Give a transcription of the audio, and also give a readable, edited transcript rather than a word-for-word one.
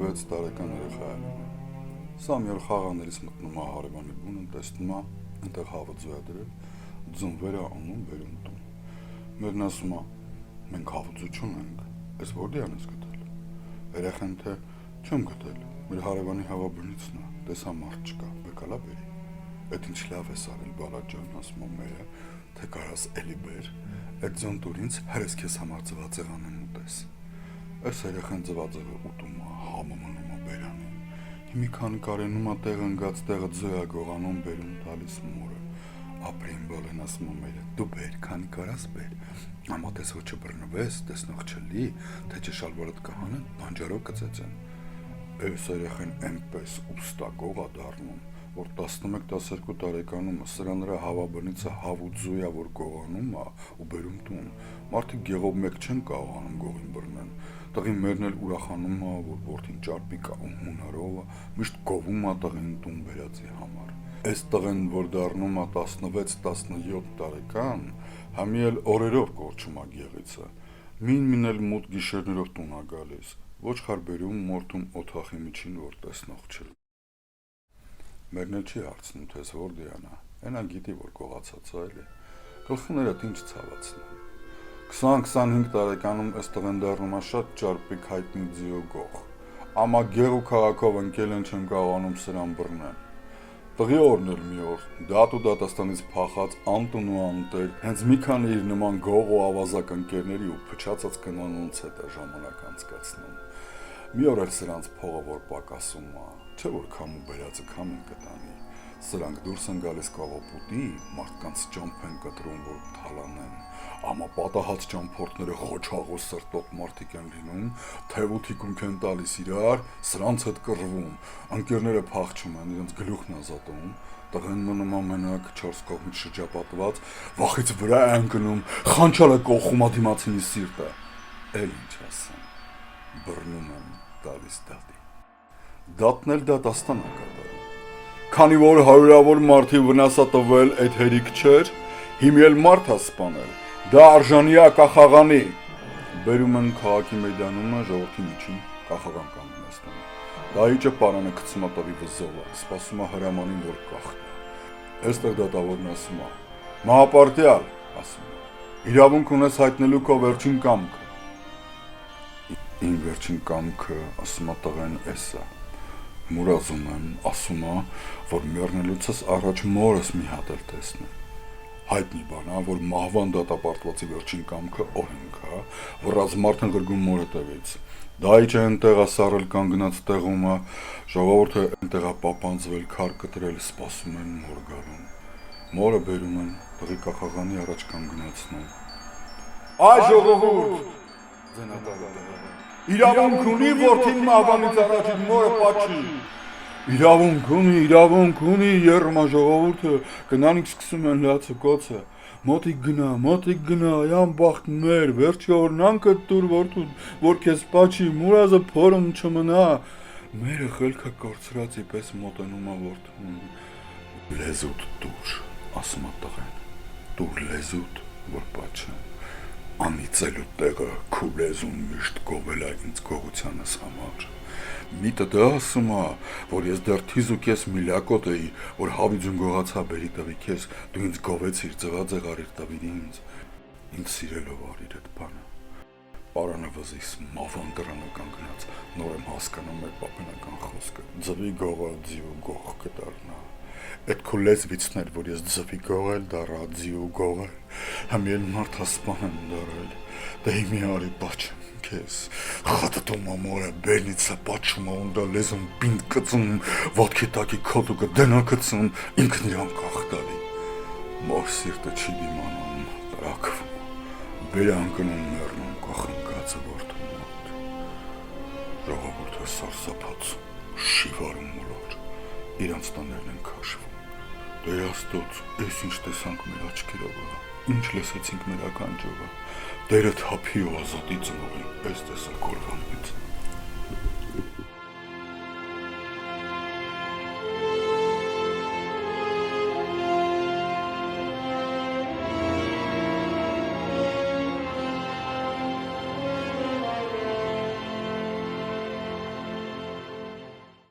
16 տարեկան երեխա է լինում։ Սա մի օր խաղաններից մտնում է հարևանի բունը, տեսնում է, այնտեղ հավը ձու է դրել, ձուն վեր է անում, բերում տուն։ Մերն ասում է, մենք հավը ձու չունենք, այս որտեղն ես գտել։ Երեխան թե չեմ գտել, մեր հարևանի հավաբնիցն է, տեսա մարդ չկա, բեկալա բերի։ Այդ ինչ լավ ես արել բալաջան, ասում է մերը, թե կարաս էլի բեր, այդ ձուն տուր ինձ, հրես քեզ համար ձվածեղան եմ ուտես։ Այս երեխան ձվածեղը ուտում է, համը մնում է բերանին։ Մի քանի կարենում է տեղ ընկած տեղը ձու է գողանում, բերում տալիս մորը։ Ապրին բալեն ասում է մերը, դու բեր, քանի կարաս բեր։ Ամա տես որ չբռնվես, տեսնող չլի, թե չշալվարդ կհանեն, բանջարով կծեցեն։ Այս երեխան այնպես ուստակող է դառնում, որ 11-12 տարեկանում սրա նրա հավաբնիցը հավ ու ձու է, որ գողանում է ու բերում տուն։ Մարդիկ գեղով մեկ չեն կարողանում գողին բռնեն։ Տղին մերն էլ ուրախանում է, որ որդին ճարպիկ է ու հունարով է, միշտ գովում է տղին տուն բերածի համար։ Այս տղեն, որ դառնում է 16-17 տարեկան, համի էլ օրերով կորչում է գեղիցը։ Մին էլ մութ գիշերներով տուն է գալիս, ոչխար բերում մորթում օթախի միջին, որ տեսնող չլի։ Մերն էլ չի հարցնում, թե որտեղն է, այնա գիտի, որ գողացած է էլի, գլխներդ ինչ ցավացնեն։ 20-25 տարեկանում այս տղեն դառնում է շատ ճարպիկ հայտնի ձիու գող, ամա գեղ ու քաղաքով ընկել են չեն կարողանում սրան բռնեն։ Տղի օրն էլ մի օր, դատ ու դատաստանից փախած անտուն ու անտեր, հենց մի քանի իր նման գող ու ավազակ ընկերների ու փչացած կնանոնց հետ է ժամանակ անցկացնում։ Մի օր էլ սրանց փողը որ պակասում է, չէ որ քամու բերածը քամին կտանի, սրանք դուրս են գալիս կաղապուտի, մարդկանց ճամփ են կտրում, որ թալանեն, ամա պատահած ճամփորդները խոչաղ ու սրտոտ մարդիկ են լինում, թև ու թիկունք են տալիս իրար, սրանց հետ կռվում, ընկերները փախչում են, իրենց գլուխն ազատում, տղեն մնում ամենակ 4 կողմից շրջապատված, վախից վրա են գնում, խանչալը կողում է դիմացինի սիրտը, էլ ինչ ասեմ, բռնում են տալիս դատի։ Դատն էլ դատաստան է կատարում։ Քանի որ հարյուրավոր մարդի վնաս է տվել, այդ հերիք չէր, հիմի էլ մարդ է սպանել, դա արժանի է կախաղանի։ Բերում են քաղաքի մեյդանում է, ժողովրդի միջին կախաղան կանգնեցնում։ Դահիճը պարանը գցում է տվի վզովը, սպասում է հրամանին, որ կախնի։ Այստեղ դատավորն ասում է. «Մահապարտյալ», ասում է, «իրավունք ունես հայտնելու քո վերջին կամքը»։ Իմ վերջին կամքը, ասում է տղեն, էս է։ Մուրազում եմ, ասում է, որ մեռնելուցս առաջ մորս մի հատ էլ տեսնեմ։ Հայտնի բան է, որ մահվան դատապարտվածի վերջին կամքը օրենք է, որ ռազմարդն գրգում մորը տևից։ Դահիճը այնտեղ է սառել կանգնած տեղում է, ժողովուրդը այնտեղ է պապանձվել, քար կտրել, սպասում են մոր գալուն։ Մորը բերում են, տղի կախաղանի առաջ կանգնացնում։ Այ ժողովուրդ, իրավունք ունի որդին մահվանից առաջ մորը պատժի։ Իրավունք ունի, երրմա ժողովուրդը, կնանիք սկսում են լացը կոցը։ Մոտիկ գնա, այան բախտ մեր, վերջի օրնանքը տուր որդուն, որ քեզ պատժի, մուրազը փորում չմնա։ Մերը խելքը կորցրածի պես մոտենում է որդուն։ Լեզուտ տուր, ասում է տղեն, տուր լեզուտ, որ պատժեն։ Անիծելու տեղը քու լեզուն միշտ գովել է ինձ գողությանս համար։ Միտը դա ասում է, որ ես դեռ թիզուկես միլիակոտ էի, որ հավիձուն գողացա բերի տվի քեզ, դու ինձ գովեցիր, ձվածեղ արիր տվիր ինձ սիրելով արիր այդ բանը։ Պարանը վզիս մավան դրանը կանգնած, նոր եմ հասկանում այդ պապենական խոսքը, ձվի գողը ձիու գող կդառնա։ Այդ քո լեզվիցն էր, որ ես ձվի գողել դառա, ձիու գողել, համի էլ մարդ հասպան եմ դառել, դե հիմի արի պաչեմ քեզ, խատտում ամորը բերնիցը պաչում անդա լեզուն պինդ կծում, ոտքի տակի քոտուկը դենա կծում, ինքն իրան կախտալի, մոր սիրտը չի դիմանում, տրակվում, բերանքնում մերնում կախնկացը որդում մոտ, ժողովուրդը սարսափացում, շիվարում մոլոր, իրանց տաներն են քաշվում, դե աստոց, ես ինչ տեսանք մեր աչքերովը, ինչ լսեցինք մեր ականջովը, դերը թափի ու ազատի ծնողին, պես տեսա կորվանից։